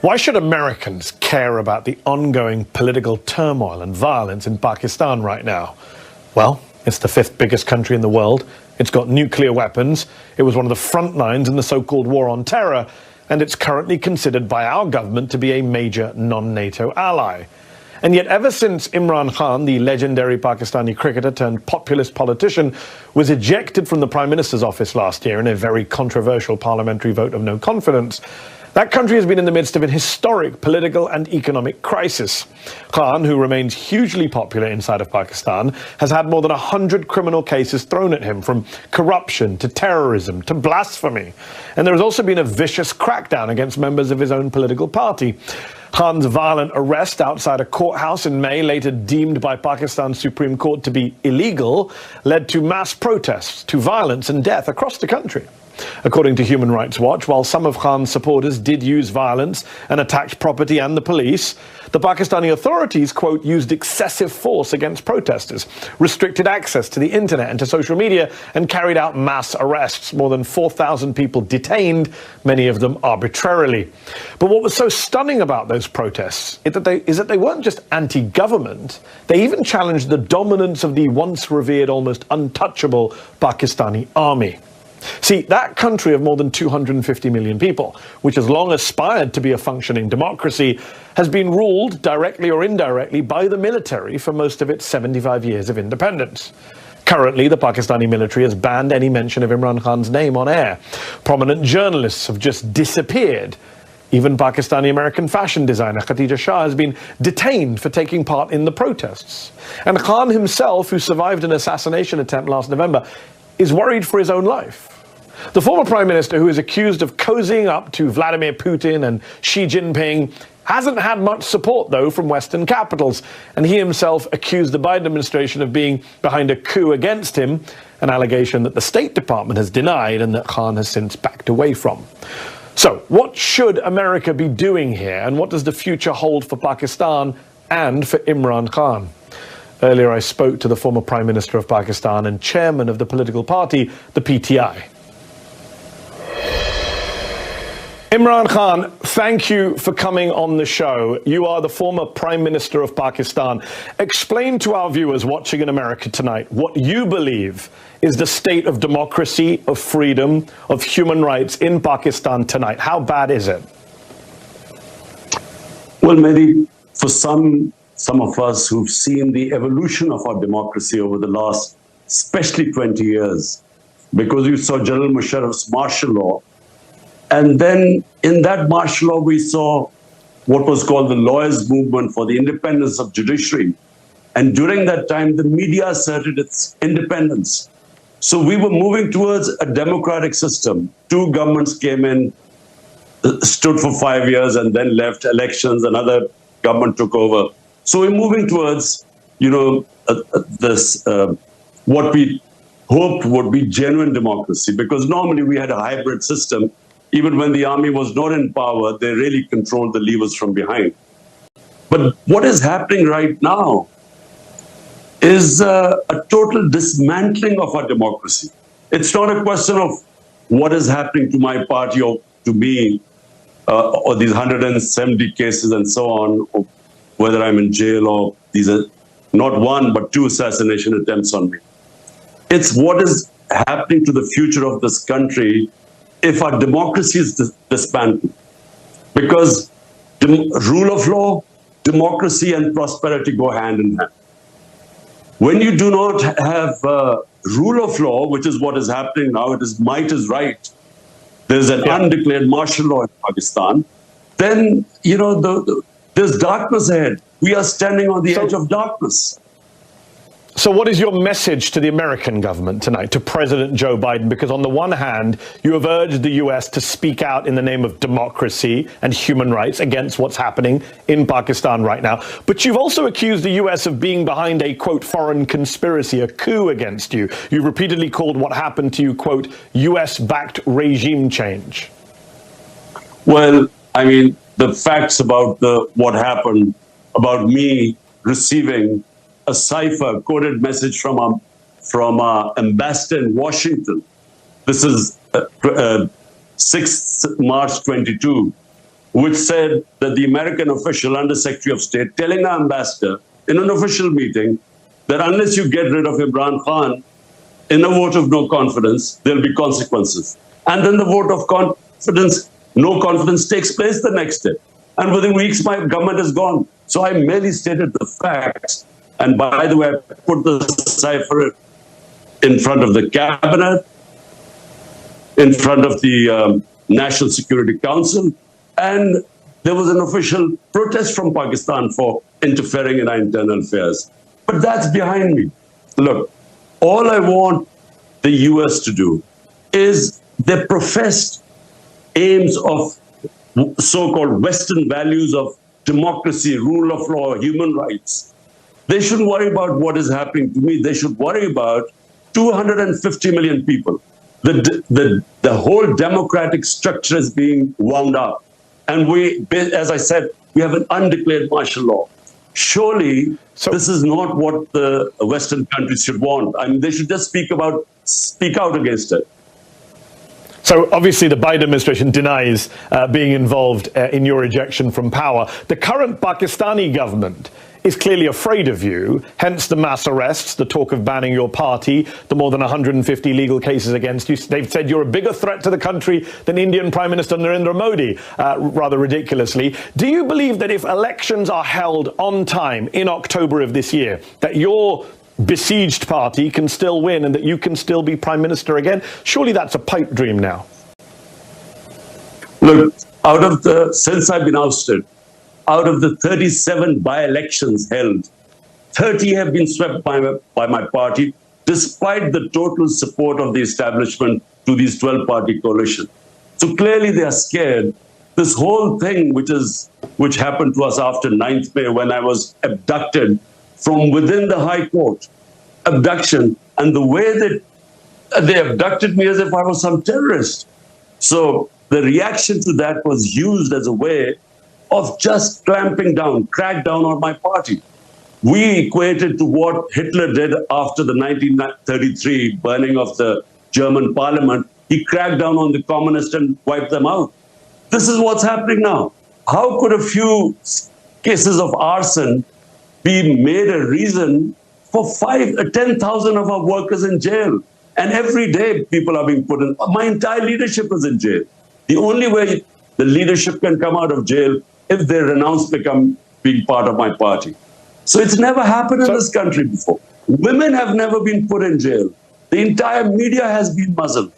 Why should Americans care about the ongoing political turmoil and violence in Pakistan right now? Well, it's the fifth biggest country in the world. It's got nuclear weapons. It was one of the front lines in the so-called war on terror, and it's currently considered by our government to be a major non-NATO ally. And yet ever since Imran Khan, the legendary Pakistani cricketer turned populist politician, was ejected from the Prime Minister's office last year in a very controversial parliamentary vote of no confidence, that country has been in the midst of an historic political and economic crisis. Khan, who remains hugely popular inside of Pakistan, has had more than 100 criminal cases thrown at him, from corruption to terrorism to blasphemy. And there has also been a vicious crackdown against members of his own political party. Khan's violent arrest outside a courthouse in May, later deemed by Pakistan's Supreme Court to be illegal, led to mass protests, to violence and death across the country. According to Human Rights Watch, while some of Khan's supporters did use violence and attacked property and the police, the Pakistani authorities, quote, used excessive force against protesters, restricted access to the internet and to social media, and carried out mass arrests. More than 4,000 people detained, many of them arbitrarily. But what was so stunning about those protests is that they weren't just anti-government. They even challenged the dominance of the once revered, almost untouchable Pakistani army. See, that country of more than 250 million people, which has long aspired to be a functioning democracy, has been ruled, directly or indirectly, by the military for most of its 75 years of independence. Currently, the Pakistani military has banned any mention of Imran Khan's name on air. Prominent journalists have just disappeared. Even Pakistani-American fashion designer Khatija Shah has been detained for taking part in the protests. And Khan himself, who survived an assassination attempt last November, is worried for his own life. The former Prime Minister, who is accused of cozying up to Vladimir Putin and Xi Jinping, hasn't had much support, though, from Western capitals, and he himself accused the Biden administration of being behind a coup against him, an allegation that the State Department has denied and that Khan has since backed away from. So, what should America be doing here, and what does the future hold for Pakistan and for Imran Khan? Earlier, I spoke to the former Prime Minister of Pakistan and chairman of the political party, the PTI. Imran Khan, thank you for coming on the show. You are the former Prime Minister of Pakistan. Explain to our viewers watching in America tonight what you believe is the state of democracy, of freedom, of human rights in Pakistan tonight. How bad is it? Well, Mehdi, for some of us who've seen the evolution of our democracy over the last, especially 20 years, because you saw General Musharraf's martial law, and then in that martial law, we saw what was called the lawyers' movement for the independence of judiciary. And during that time, the media asserted its independence. So we were moving towards a democratic system. Two governments came in, stood for 5 years, and then left elections. Another government took over. So we're moving towards, what we hoped would be genuine democracy, because normally we had a hybrid system. Even when the army was not in power, they really controlled the levers from behind. But what is happening right now is a total dismantling of our democracy. It's not a question of what is happening to my party or to me, or these 170 cases and so on, or whether I'm in jail, or these are not one, but two assassination attempts on me. It's what is happening to the future of this country if our democracy is dismantled. Because rule of law, democracy, and prosperity go hand in hand. When you do not have rule of law, which is what is happening now, it is might is right, there's an undeclared martial law in Pakistan, then, there's darkness ahead. We are standing on the edge of darkness. So what is your message to the American government tonight, to President Joe Biden? Because on the one hand, you have urged the US to speak out in the name of democracy and human rights against what's happening in Pakistan right now. But you've also accused the US of being behind a, quote, foreign conspiracy, a coup against you. You've repeatedly called what happened to you, quote, US-backed regime change. Well, I mean, the facts about what happened, about me receiving a cipher coded message from our ambassador in Washington. This is 6th March 22, which said that the American official, Under Secretary of State, telling our ambassador in an official meeting that unless you get rid of Imran Khan in a vote of no confidence, there'll be consequences. And then the vote of confidence, no confidence, takes place the next day. And within weeks, my government is gone. So I merely stated the facts. And by the way, I put the cipher in front of the cabinet, in front of the National Security Council, and there was an official protest from Pakistan for interfering in our internal affairs. But that's behind me. Look, all I want the US to do is their professed aims of so-called Western values of democracy, rule of law, human rights. They shouldn't worry about what is happening to me. They should worry about 250 million people. The whole democratic structure is being wound up. And we, as I said, we have an undeclared martial law. Surely, this is not what the Western countries should want. I mean, they should just speak out against it. So obviously the Biden administration denies being involved in your ejection from power. The current Pakistani government is clearly afraid of you, hence the mass arrests, the talk of banning your party, the more than 150 legal cases against you. They've said you're a bigger threat to the country than Indian Prime Minister Narendra Modi, rather ridiculously. Do you believe that if elections are held on time in October of this year, that your besieged party can still win and that you can still be Prime Minister again? Surely that's a pipe dream now. Look, since I've been ousted, out of the 37 by-elections held, 30 have been swept by my party, despite the total support of the establishment to these 12-party coalition. So clearly they are scared. This whole thing, which happened to us after 9th May, when I was abducted from within the High Court, abduction, and the way that they abducted me as if I was some terrorist. So the reaction to that was used as a way of just clamping down, crack down on my party. We equated to what Hitler did after the 1933 burning of the German parliament. He cracked down on the communists and wiped them out. This is what's happening now. How could a few cases of arson be made a reason for 10,000 of our workers in jail? And every day people are being put in. My entire leadership is in jail. The only way the leadership can come out of jail if they renounce being part of my party. So it's never happened in this country before. Women have never been put in jail. The entire media has been muzzled.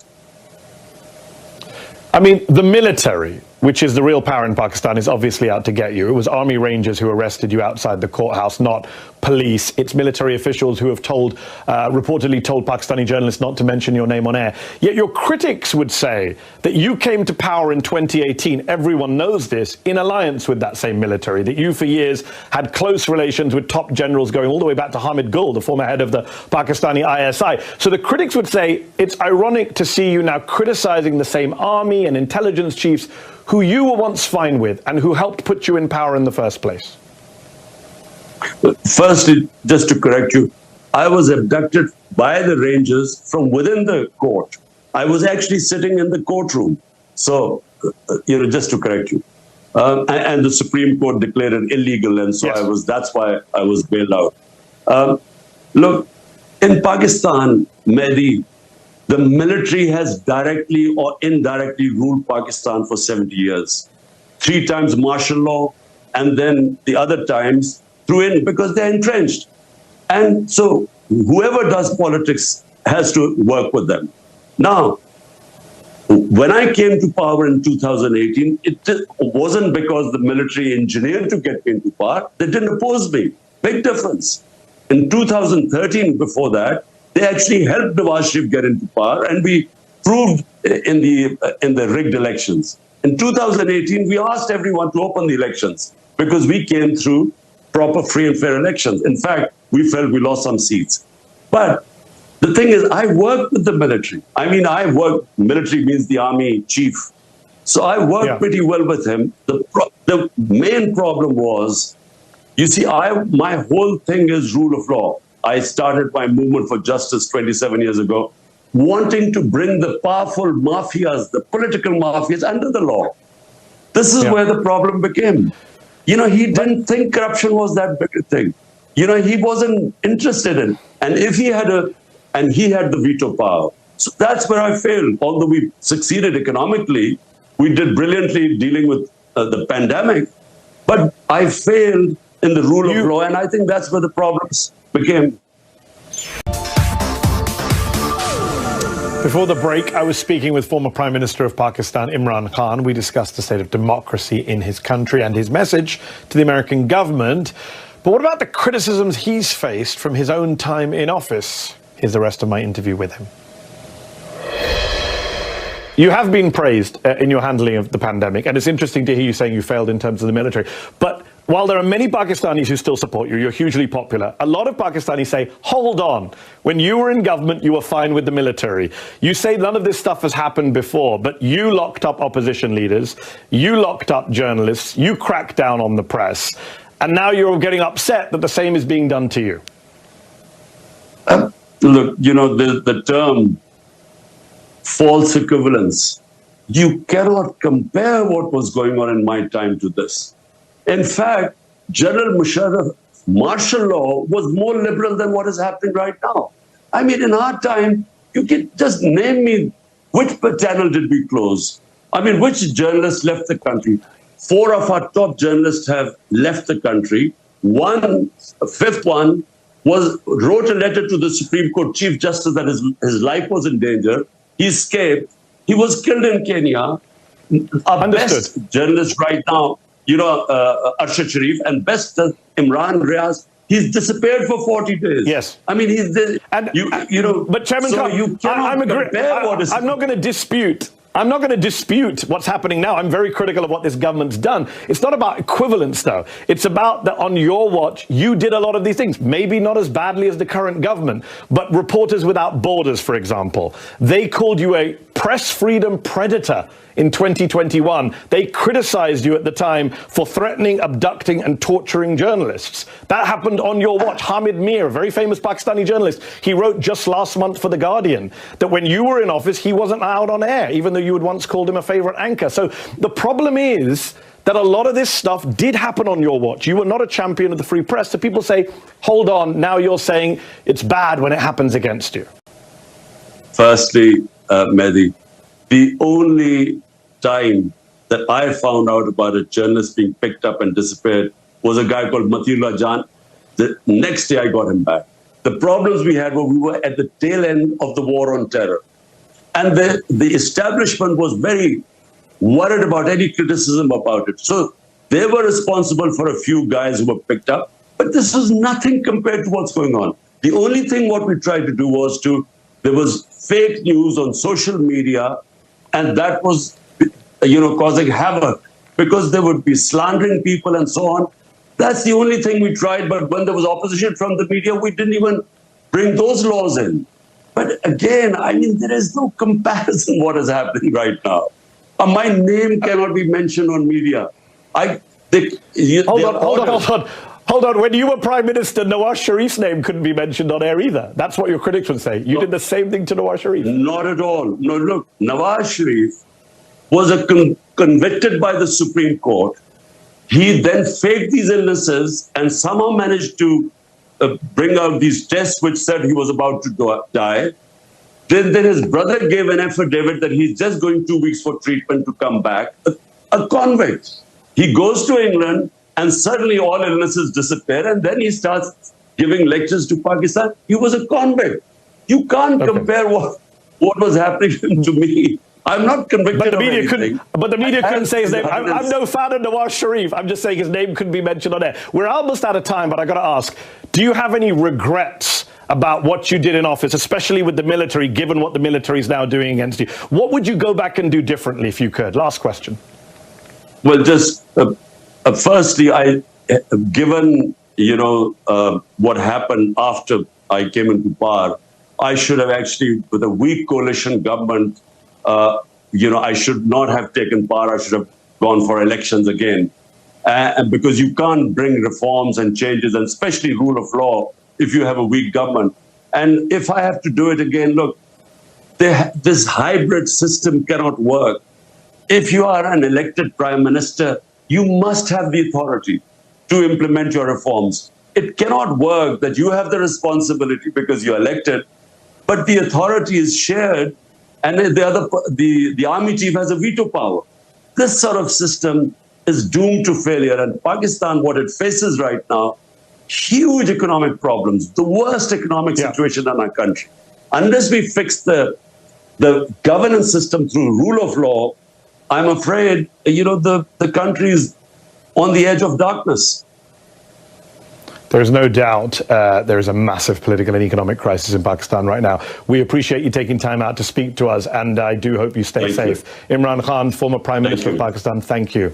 I mean, the military, which is the real power in Pakistan, is obviously out to get you. It was Army Rangers who arrested you outside the courthouse, not police. It's military officials who have reportedly told Pakistani journalists not to mention your name on air. Yet your critics would say that you came to power in 2018, everyone knows this, in alliance with that same military, that you for years had close relations with top generals going all the way back to Hamid Gul, the former head of the Pakistani ISI. So the critics would say it's ironic to see you now criticizing the same army and intelligence chiefs who you were once fine with and who helped put you in power in the first place. Firstly, just to correct you, I was abducted by the Rangers from within the court. I was actually sitting in the courtroom. So, just to correct you. And the Supreme Court declared it illegal, and so yes. That's why I was bailed out. Look, in Pakistan, Mehdi, the military has directly or indirectly ruled Pakistan for 70 years. 3 times martial law, and then the other times threw in because they're entrenched. And so whoever does politics has to work with them. Now, when I came to power in 2018, it wasn't because the military engineered to get me into power. They didn't oppose me. Big difference. In 2013, before that, they actually helped Nawaz Sharif get into power, and we proved in the rigged elections. In 2018, we asked everyone to open the elections because we came through proper, free and fair elections. In fact, we felt we lost some seats. But the thing is, I worked with the military. I mean, military means the army chief. So I worked pretty well with him. The main problem was, you see, my whole thing is rule of law. I started my movement for justice 27 years ago, wanting to bring the powerful mafias, the political mafias, under the law. This is where the problem became. He didn't think corruption was that big a thing. He wasn't interested in. And if he had he had the veto power. So that's where I failed. Although we succeeded economically, we did brilliantly dealing with the pandemic, but I failed in the rule of law, and I think that's where the problems became. Before the break, I was speaking with former Prime Minister of Pakistan, Imran Khan. We discussed the state of democracy in his country and his message to the American government. But what about the criticisms he's faced from his own time in office? Here's the rest of my interview with him. You have been praised in your handling of the pandemic, and it's interesting to hear you saying you failed in terms of the military. But while there are many Pakistanis who still support you, you're hugely popular, a lot of Pakistanis say, hold on, when you were in government, you were fine with the military. You say none of this stuff has happened before, but you locked up opposition leaders, you locked up journalists, you cracked down on the press, and now you're getting upset that the same is being done to you. Look, the term false equivalence, you cannot compare what was going on in my time to this. In fact, General Musharraf's martial law was more liberal than what is happening right now. I mean, in our time, you can just name me which channel did we close? I mean, which journalists left the country? 4 of our top journalists have left the country. A fifth one wrote a letter to the Supreme Court Chief Justice that his life was in danger. He escaped. He was killed in Kenya. Our best journalist right now, Arshad Sharif, and best Imran Riaz, he's disappeared for 40 days. Yes. I mean, he's the, but Chairman Khan, you cannot compare what is... I'm not going to dispute. I'm not going to dispute what's happening now. I'm very critical of what this government's done. It's not about equivalence, though. It's about that on your watch, you did a lot of these things. Maybe not as badly as the current government, but Reporters Without Borders, for example, they called you a press freedom predator in 2021. They criticized you at the time for threatening, abducting and torturing journalists. That happened on your watch. Hamid Mir, a very famous Pakistani journalist, he wrote just last month for The Guardian that when you were in office, he wasn't allowed on air, even though you had once called him a favorite anchor. So the problem is that a lot of this stuff did happen on your watch. You were not a champion of the free press. So people say, hold on, now you're saying it's bad when it happens against you. Firstly, Mehdi, the only time that I found out about a journalist being picked up and disappeared was a guy called Matiullah Jan. The next day I got him back. The problems we had were we were at the tail end of the war on terror. And the establishment was very worried about any criticism about it. So they were responsible for a few guys who were picked up. But this was nothing compared to what's going on. The only thing what we tried to do was there was fake news on social media, and that was causing havoc because they would be slandering people and so on. That's the only thing we tried. But when there was opposition from the media, we didn't even bring those laws in. But again, I mean, there is no comparison what is happening right now. My name cannot be mentioned on media. Hold on. When you were Prime Minister, Nawaz Sharif's name couldn't be mentioned on air either. That's what your critics would say. You did the same thing to Nawaz Sharif. Not at all. No, look, Nawaz Sharif was convicted by the Supreme Court. He then faked these illnesses and somehow managed to bring out these tests which said he was about to die. Then his brother gave an affidavit that he's just going 2 weeks for treatment to come back. A convict. He goes to England and suddenly all illnesses disappear, and then he starts giving lectures to Pakistan. He was a convict. You can't compare what was happening to me. I'm not convicted of anything. But the media couldn't say his name. I'm no fan of Nawaz Sharif. I'm just saying his name couldn't be mentioned on air. We're almost out of time, but I got to ask, do you have any regrets about what you did in office, especially with the military, given what the military is now doing against you? What would you go back and do differently if you could? Last question. Well, just firstly, given what happened after I came into power, I should have actually, with a weak coalition government, I should not have taken power. I should have gone for elections again, because you can't bring reforms and changes, and especially rule of law, if you have a weak government. And if I have to do it again, look, this hybrid system cannot work. if you are an elected prime minister, you must have the authority to implement your reforms. It cannot work that you have the responsibility because you're elected, but the authority is shared and the army chief has a veto power. This sort of system is doomed to failure. And Pakistan, what it faces right now, huge economic problems, the worst economic situation in our country. Unless we fix the governance system through rule of law, I'm afraid, the country is on the edge of darkness. There is no doubt there is a massive political and economic crisis in Pakistan right now. We appreciate you taking time out to speak to us, and I do hope you stay safe. Imran Khan, former Prime Minister of Pakistan, thank you.